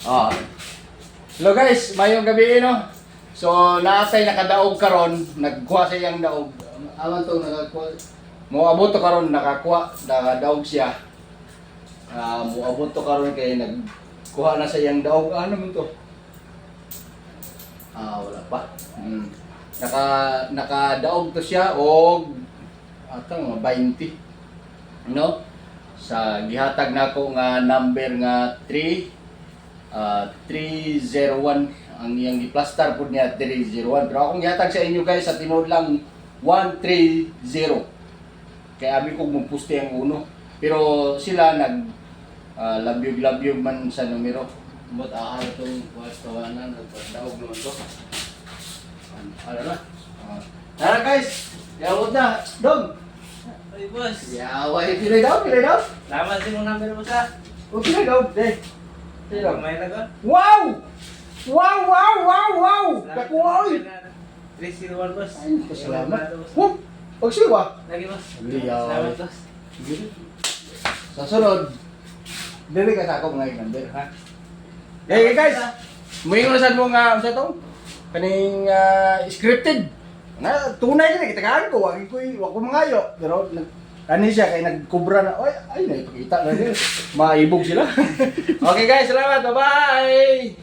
Ah. Hello guys, mayong gabi no. So naatay nakadaog karon, nagkuha sa iyang daog. Aman to nakakuha. Mo abot to karon nakakuha, nakadaog siya. Mo abot to karon kay nagkuha na sa iyang daog. Ano man to? Wala pa. Nakadaog to siya og atang 20. No? Sa gihatag nako nga number nga 301 ang iyang i-plaster po niya 301, pero akong gihatag sa inyo guys sa tinuod lang 130 kaya abi ko magpuste ang uno, pero sila nag labyog man sa numero but itong wastawanan nagpadaog naman to ano na tara guys, yawod na dong. Ay, boss. Yaway, pilay daw. Salamat sa mong number mo sa. Pilay daw, deh. Pilay daw. May na ko. Wow! Kakuha, oy! 301, boss. Ay, pasalamat. Whoop! Pagsiwa. Lagi, boss. Liyaw. Salamat, boss. Sa sunod, dili ka sa ako mga number, ha? Hey guys, muingon na sa mo nga, sa to? Kaning scripted. Na tunay gini kita ko, wag ko mangayo, pero ani siya kay nagkubra na, ay naipakita na din. Maibog sila. Okay guys, salamat. Bye-bye.